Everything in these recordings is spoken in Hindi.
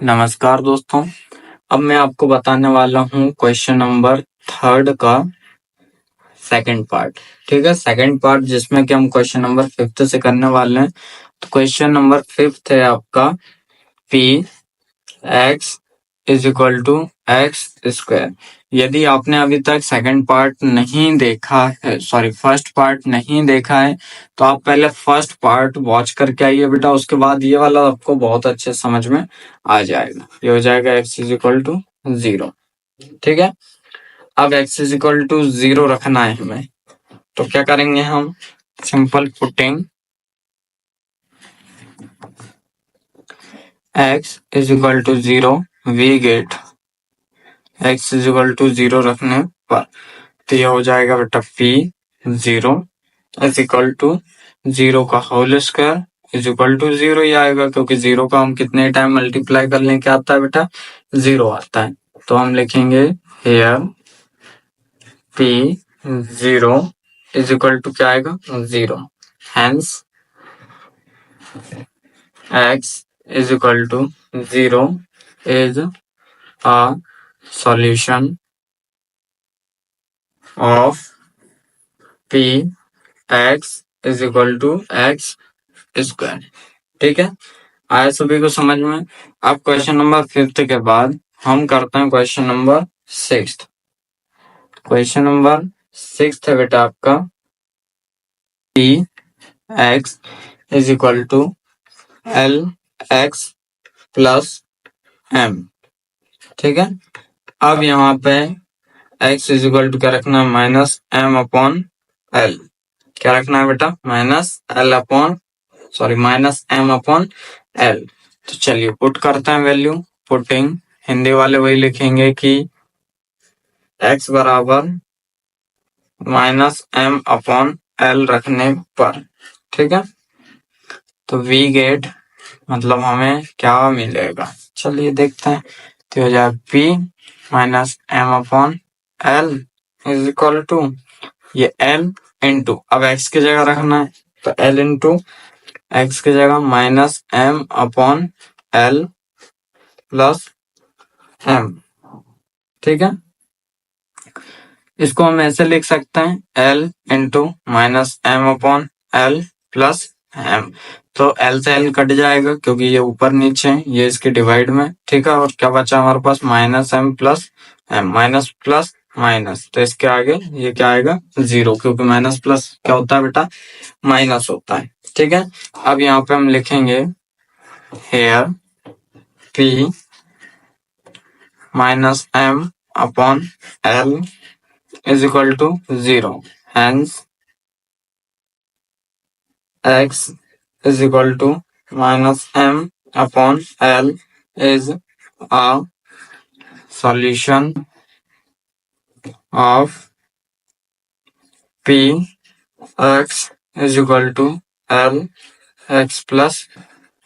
नमस्कार दोस्तों, अब मैं आपको बताने वाला हूँ क्वेश्चन नंबर 3 का सेकंड पार्ट। ठीक है, सेकंड पार्ट जिसमें कि हम क्वेश्चन नंबर 5 से करने वाले हैं। तो क्वेश्चन नंबर 5 है आपका p x is equal to x square. यदि आपने अभी तक सेकंड पार्ट नहीं देखा है, फर्स्ट पार्ट नहीं देखा है, तो आप पहले फर्स्ट पार्ट वॉच करके आइए बेटा। उसके बाद ये वाला आपको बहुत अच्छे समझ में आ जाएगा। ये हो जाएगा एक्स इज इक्वल टू 0। ठीक है, अब एक्स इज इक्वल टू 0 रखना है हमें, तो क्या करेंगे हम? Simple putting x is equal to 0 we get x is equal to 0 रखने पर तो ये हो जाएगा बेटा पी 0 इज इक्वल टू 0 का whole square is equal to 0 ही आएगा, क्योंकि 0 का हम कितने टाइम मल्टीप्लाई कर लें क्या आता है बेटा? 0 आता है। तो हम लिखेंगे here p 0 is equal to क्या आएगा? 0। Hence x is equal to 0 is a solution of p x is equal to x square. ठीक है, आया सभी को समझ में? अब क्वेश्चन नंबर 5 के बाद हम करते हैं क्वेश्चन नंबर 6। क्वेश्चन नंबर 6 है बेटा आपका p x is equal to l x plus m. ठीक है, अब यहाँ पे x इज इक्वल टू क्या रखना है? Minus m upon l. क्या रखना है बेटा? Minus m upon l. तो चलिए पुट करते हैं वैल्यू। पुटिंग हिंदी वाले वही लिखेंगे कि x बराबर माइनस एम अपॉन एल रखने पर। ठीक है, तो वी गेट मतलब हमें क्या मिलेगा, चलिए देखते हैं। तो हो जाए p minus m upon l is equal to ये एल इंटू, अब एक्स की जगह रखना है तो एल इंटू एक्स की जगह minus m upon l plus m. ठीक है, इसको हम ऐसे लिख सकते हैं l into minus m upon l plus m. तो एल से एल कट जाएगा क्योंकि ये ऊपर नीचे है, ये इसके डिवाइड में। ठीक है, और क्या बचा हमारे पास? Minus m plus m. Minus plus minus, तो इसके आगे ये क्या आएगा? 0, क्योंकि माइनस प्लस क्या होता है बेटा? माइनस होता है। ठीक है, अब यहाँ पे हम लिखेंगे here p minus m upon l is equal to 0. Hence, x is equal to minus m upon l is a solution of p x is equal to l x plus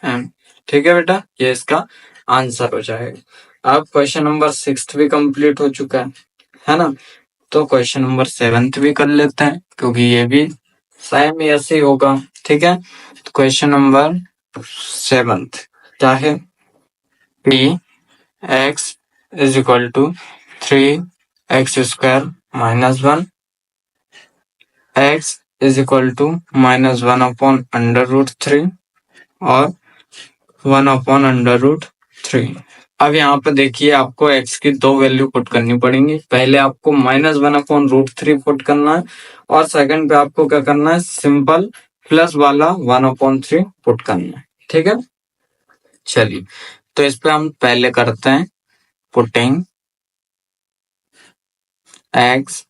m। ठीक है बेटा, ये इसका आंसर हो जाएगा। अब क्वेश्चन नंबर 6 भी कंप्लीट हो चुका है ना? तो क्वेश्चन नंबर 7 भी कर लेते हैं, क्योंकि ये भी सेम ऐसे ही होगा। ठीक है, तो क्वेश्चन नंबर 7 क्या है? P x is equal to 3x square minus 1 x is equal to minus 1 upon under root 3 और 1 अपॉन अंडर रूट 3। अब यहाँ पे देखिए आपको x की 2 वैल्यू पुट करनी पड़ेंगी। पहले आपको माइनस 1 अपॉन रूट 3 पुट करना है, और सेकंड पे आपको क्या करना है? सिंपल प्लस वाला 1 अपॉन 3 पुट करना है। ठीक है, चलिए तो इस पे हम पहले करते हैं putting x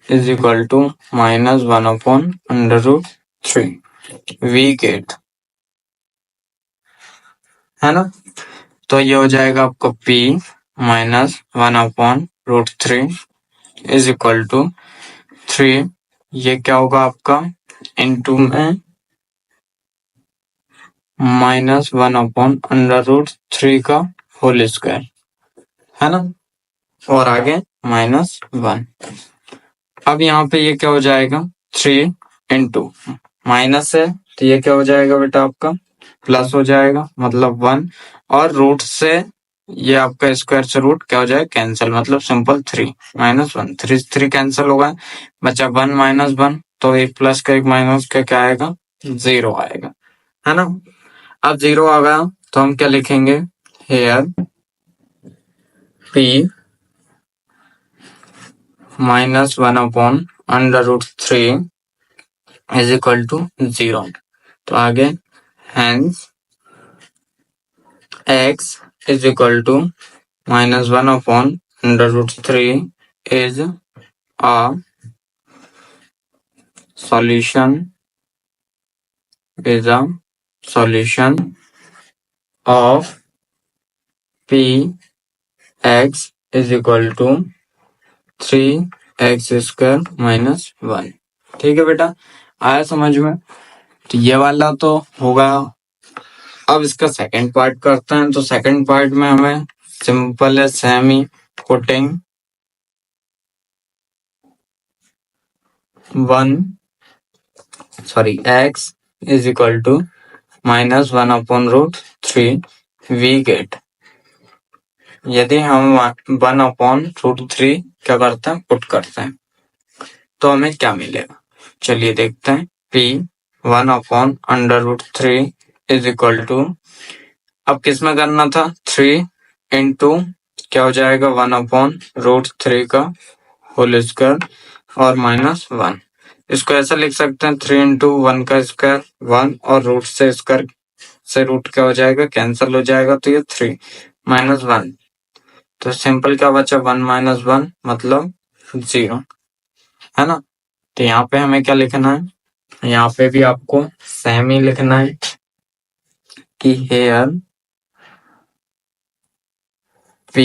is equal to minus 1 upon under root 3 we get, है ना? तो ये हो जाएगा आपको p minus 1 upon root 3 is equal to 3, ये क्या होगा आपका? इनटू में माइनस 1 अपॉन अंडर रूट 3 का होल स्क्वायर, है ना? और आगे माइनस 1। अब यहाँ पे ये क्या हो जाएगा? 3 इंटू माइनस है तो ये क्या हो जाएगा बेटा? आपका प्लस हो जाएगा, मतलब 1, और रूट से ये आपका स्क्वायर से रूट क्या हो जाए कैंसिल, मतलब सिंपल 3 -1, 3 कैंसिल हो गए, बचा 1 -1, तो एक प्लस का एक माइनस का क्या आएगा 0 आएगा, है ना। अब 0 आ गया तो हम क्या लिखेंगे, here p -1/√3 is equal to 0। तो आगे hence x is equal to -1/√3 is a solution is a solution of p x is equal to 3x² -1। ठीक है बेटा, आया समझ में। तो ये वाला तो होगा। अब इसका सेकंड पार्ट करते हैं। तो सेकंड पार्ट में हमें सिंपल है same he, putting x is equal to -1/√3 we get, यदि हम 1/√3 क्या करते हैं पुट करते हैं तो हमें क्या मिलेगा, चलिए देखते हैं। p 1/√3 इज इक्वल टू, अब किस में करना था 3 इंटू क्या हो जाएगा 1/√3 का होल स्क्वायर और -1। इसको ऐसा लिख सकते हैं 3 इंटू 1 का स्क्वायर 1 और रूट से स्क्वायर से रूट क्या हो जाएगा कैंसिल हो जाएगा, तो ये 3 -1, तो सिंपल क्या बचा 1 -1 मतलब 0, है ना। तो यहाँ पे हमें क्या लिखना है, यहाँ पे भी आपको सेम ही लिखना है कि here p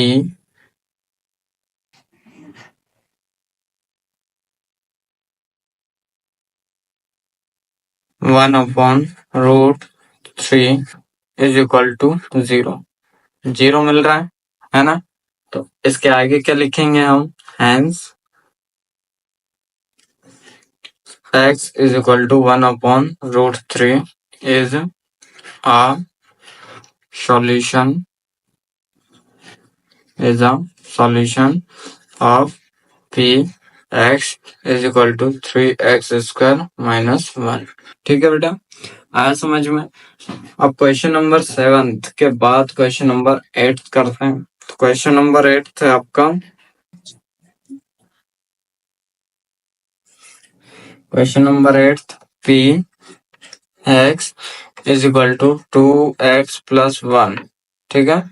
1/√3 is equal to 0, 0 मिल रहा है ना। तो इसके आगे क्या लिखेंगे हम, hence x is equal to 1/√3 is a solution of p x is equal to 3x² -1। ठीक है बेटा, आया समझ में। अब क्वेश्चन नंबर 7 के बाद क्वेश्चन नंबर 8 करते हैं। तो क्वेश्चन नंबर 8 है आपका, question number 8 p x is equal to 2x + 1, ठीक है,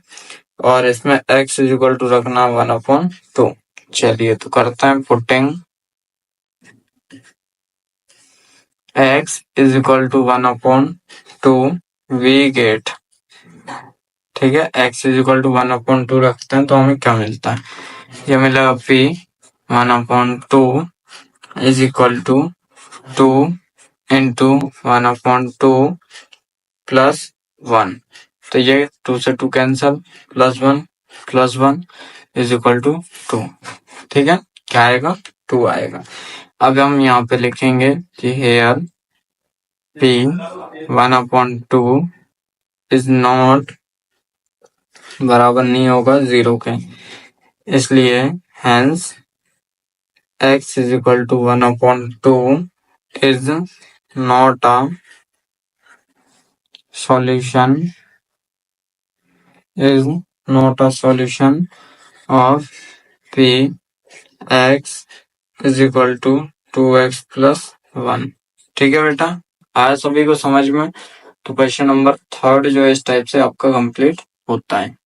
और इसमें x इज इक्वल टू रखना 1/2। चलिए तो करते हैं putting x is equal to 1/2 we get, ठीक है, x इज इक्वल टू 1/2 रखते हैं तो हमें क्या मिलता है, ये मिलेगा p 1/2 is equal to 2 into 1/2 plus 1, तो ये 2 से 2 cancel, plus 1 is equal to 2, ठीक है, क्या आएगा 2 आएगा। अब हम यहाँ पे लिखेंगे कि हेयर p 1/2 इज नॉट बराबर नहीं होगा 0 के, इसलिए hence x is equal to 1/2 is not a solution of p x is equal to 2x + 1। ठीक है बेटा, आया सभी को समझ में। तो क्वेश्चन नंबर 3 जो इस टाइप से आपका कंप्लीट होता है।